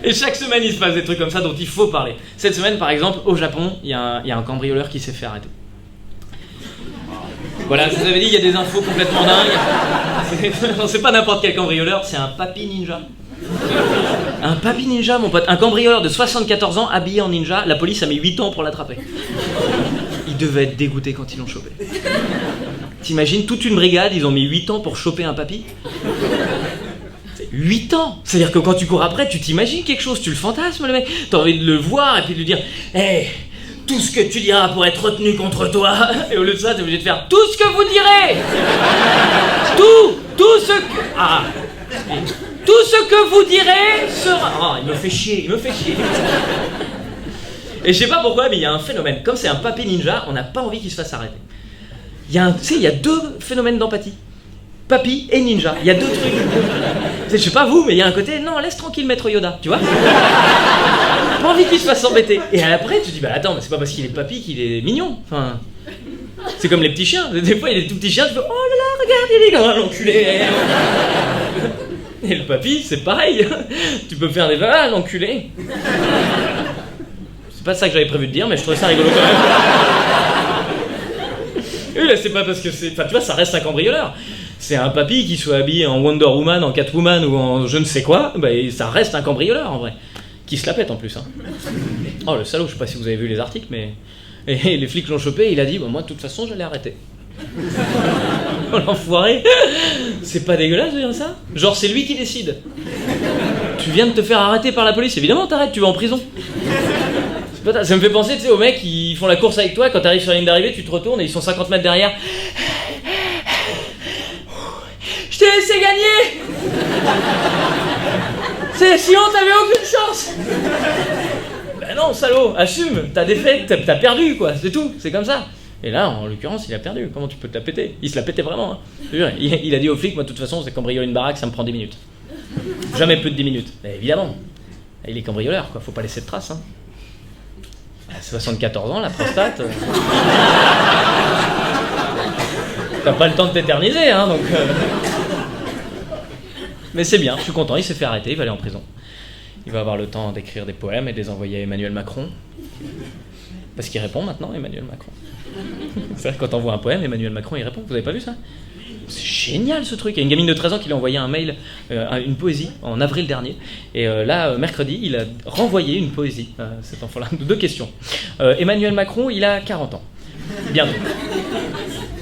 Et chaque semaine, il se passe des trucs comme ça dont il faut parler. Cette semaine, par exemple, au Japon, il y a un cambrioleur qui s'est fait arrêter. Voilà, je vous avais dit, il y a des infos complètement dingues. C'est pas n'importe quel cambrioleur, c'est un papy ninja. Un papy ninja, mon pote. Un cambrioleur de 74 ans habillé en ninja. La police a mis 8 ans pour l'attraper. Il devait être dégoûté quand ils l'ont chopé. T'imagines, toute une brigade, ils ont mis 8 ans pour choper un papy. 8 ans. C'est-à-dire que quand tu cours après, tu t'imagines quelque chose, tu le fantasmes, le mec. T'as envie de le voir et puis de lui dire « Hey, tout ce que tu diras pour être retenu contre toi. » Et au lieu de ça, t'es obligé de faire « Tout ce que vous direz. Tout ce que... Ah. Tout ce que vous direz sera... » Oh, il me fait chier. Et je sais pas pourquoi, mais il y a un phénomène. Comme c'est un papy ninja, on n'a pas envie qu'il se fasse arrêter. Il y a 2 phénomènes d'empathie. Papy et ninja. Il y a 2 trucs. Je sais pas vous, mais il y a un côté, non, laisse tranquille Maître Yoda, tu vois. Pas envie qu'il se fasse embêter. Et après, tu te dis, bah attends, mais c'est pas parce qu'il est papy qu'il est mignon. Enfin, c'est comme les petits chiens. Des fois, il y a des tout petits chiens, tu fais, oh là là, regarde, il est grand, l'enculé. Et le papy, c'est pareil. Tu peux faire des ah, l'enculé. C'est pas ça que j'avais prévu de dire, mais je trouvais ça rigolo quand même. Oui, là, c'est pas parce que c'est... Enfin, tu vois, ça reste un cambrioleur. C'est un papy qui soit habillé en Wonder Woman, en Catwoman ou en je ne sais quoi, bah, ça reste un cambrioleur en vrai. Qui se la pète en plus. Hein. Oh le salaud, je sais pas si vous avez vu les articles, mais... Et les flics l'ont chopé, il a dit, bah, moi de toute façon j'allais arrêter. Oh l'enfoiré. C'est pas dégueulasse de dire ça? Genre c'est lui qui décide. Tu viens de te faire arrêter par la police, évidemment t'arrêtes, tu vas en prison. Ça me fait penser, tu sais, aux mecs qui font la course avec toi, quand t'arrives sur la ligne d'arrivée, tu te retournes et ils sont 50 mètres derrière. Je t'ai laissé gagner. Sinon t'avais aucune chance. Ben non, salaud, assume, t'as défait, t'as perdu, quoi, c'est tout, c'est comme ça. Et là, en l'occurrence, il a perdu, comment tu peux te la péter? Il se la pétait vraiment, hein. Il a dit aux flics, moi de toute façon, c'est cambrioler une baraque, ça me prend 10 minutes. Jamais plus de 10 minutes. Mais évidemment, il est cambrioleur, quoi, faut pas laisser de traces, hein. 74 ans, la prostate. T'as pas le temps de t'éterniser, hein, donc... Mais c'est bien, je suis content, il s'est fait arrêter, il va aller en prison. Il va avoir le temps d'écrire des poèmes et de les envoyer à Emmanuel Macron. Parce qu'il répond maintenant, Emmanuel Macron. C'est-à-dire que quand on voit un poème, Emmanuel Macron, il répond. Vous avez pas vu ça? C'est génial ce truc. Il y a une gamine de 13 ans qui lui a envoyé un mail, une poésie, en avril dernier. Et là, mercredi, il a renvoyé une poésie à cet enfant-là. 2 questions. Emmanuel Macron, il a 40 ans. Bientôt.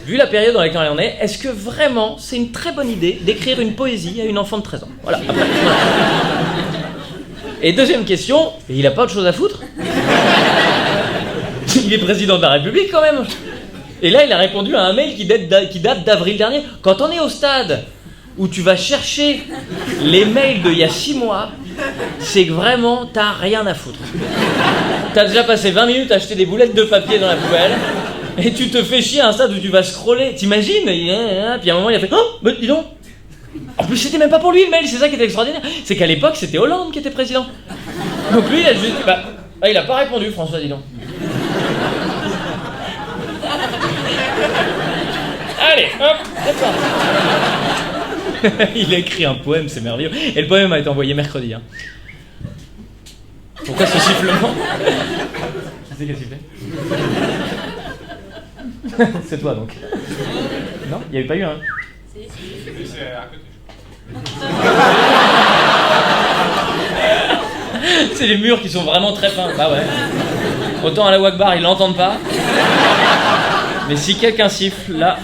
Vu la période dans laquelle on est, est-ce que vraiment c'est une très bonne idée d'écrire une poésie à une enfant de 13 ans? Voilà. Après, voilà. Et deuxième question, il a pas autre chose à foutre? Il est président de la République quand même. Et là, il a répondu à un mail qui date d'avril dernier. Quand on est au stade où tu vas chercher les mails d'il y a 6 mois, c'est que vraiment, t'as rien à foutre. T'as déjà passé 20 minutes à acheter des boulettes de papier dans la poubelle, et tu te fais chier à un stade où tu vas scroller. T'imagines? Puis à un moment, il a fait « Oh, bah dis donc !» En plus, c'était même pas pour lui le mail, c'est ça qui était extraordinaire. C'est qu'à l'époque, c'était Hollande qui était président. Donc lui, il a juste dit « Bah, il a pas répondu, François, dis donc. » Allez, hop, c'est parti. Il a écrit un poème, c'est merveilleux. Et le poème a été envoyé mercredi. Hein. Pourquoi ce sifflement? Qui c'est qui a sifflé? C'est toi donc. Non, il n'y avait pas eu un. C'est à côté. C'est les murs qui sont vraiment très fins. Bah ouais. Autant à la Wakbar, ils l'entendent pas. Mais si quelqu'un siffle, là...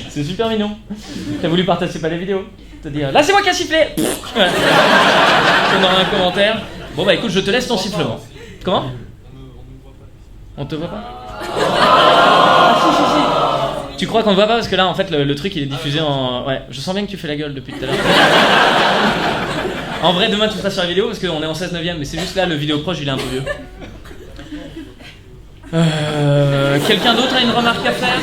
C'est super mignon. T'as voulu partager pas les vidéos? Te dire, là c'est moi qui a sifflé. On aura un commentaire. Bon bah écoute, je te laisse ton sifflement. Comment? On te voit pas? Ah si. Tu crois qu'on ne voit pas? Parce que là en fait le truc il est diffusé en... Ouais, je sens bien que tu fais la gueule depuis tout à l'heure. En vrai demain tu seras sur la vidéo parce qu'on est en 16/9, mais c'est juste là le vidéo proche il est un peu vieux. Quelqu'un d'autre a une remarque à faire?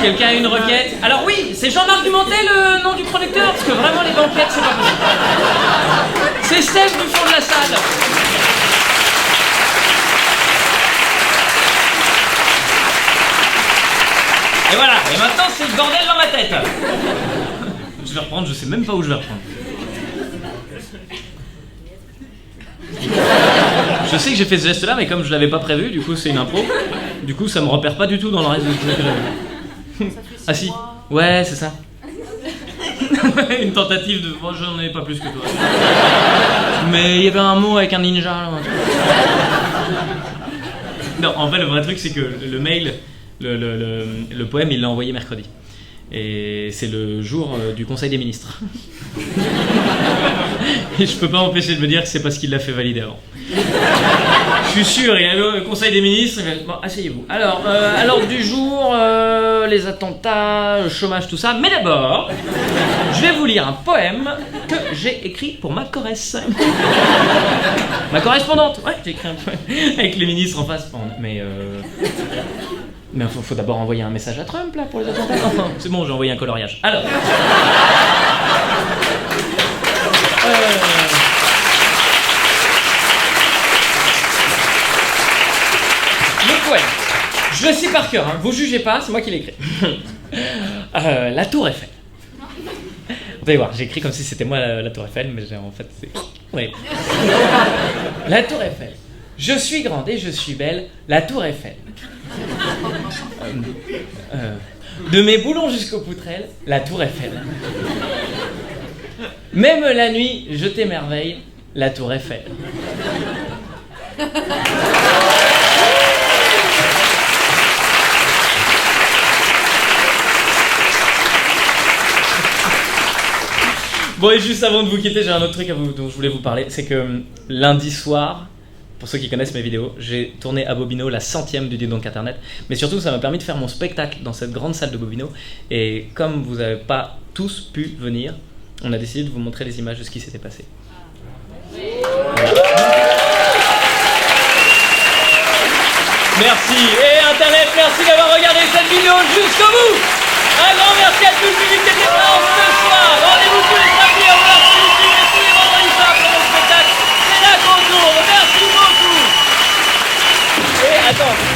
Quelqu'un a une requête? Alors oui, c'est Jean-Marc Dumontet le nom du producteur, parce que vraiment les banquettes c'est pas possible. C'est Steph du fond de la salle. Et voilà, et maintenant c'est le bordel dans ma tête. Je vais reprendre, je sais même pas où je vais reprendre. Je sais que j'ai fait ce geste-là, mais comme je l'avais pas prévu, du coup c'est une impro. Du coup ça me repère pas du tout dans le reste de ce que j'avais. Ah si, ouais c'est ça. Une tentative de... Moi j'en ai pas plus que toi. Mais il y avait un mot avec un ninja là. Non, en fait le vrai truc c'est que le mail, le poème il l'a envoyé mercredi. Et c'est le jour du Conseil des ministres. Et je peux pas m'empêcher de me dire que c'est parce qu'il l'a fait valider avant. Je suis sûr, il y avait le Conseil des ministres. Bon, asseyez-vous. Alors, à l'ordre du jour, les attentats, le chômage, tout ça. Mais d'abord, je vais vous lire un poème que j'ai écrit pour ma Corrèze. Ma correspondante. Ouais, j'ai écrit un poème avec les ministres en face. Mais faut d'abord envoyer un message à Trump là pour les attentats. C'est bon, j'ai envoyé un coloriage. Alors. Le poème. Je le sais par cœur, hein. Vous jugez pas, c'est moi qui l'ai écrit. La Tour Eiffel. Vous allez voir, j'ai écrit comme si c'était moi la Tour Eiffel, mais en fait c'est... Oui. La Tour Eiffel. Je suis grande et je suis belle, la Tour Eiffel. De mes boulons jusqu'aux poutrelles, la Tour Eiffel. Même la nuit, je t'émerveille, la Tour Eiffel. Bon, et juste avant de vous quitter, j'ai un autre truc dont je voulais vous parler. C'est que lundi soir, pour ceux qui connaissent mes vidéos, j'ai tourné à Bobino la 100e du Dis donc Internet. Mais surtout, ça m'a permis de faire mon spectacle dans cette grande salle de Bobino. Et comme vous n'avez pas tous pu venir, on a décidé de vous montrer les images de ce qui s'était passé. Voilà. Merci. Et Internet, merci d'avoir regardé cette vidéo jusqu'au bout. Un grand merci à tout le public qui était présent ce soir. Rendez-vous tous les samedis à 11h sur YouTube et tous les vendredis soirs pour mon spectacle. C'est là qu'on tourne. Merci beaucoup. Et attends.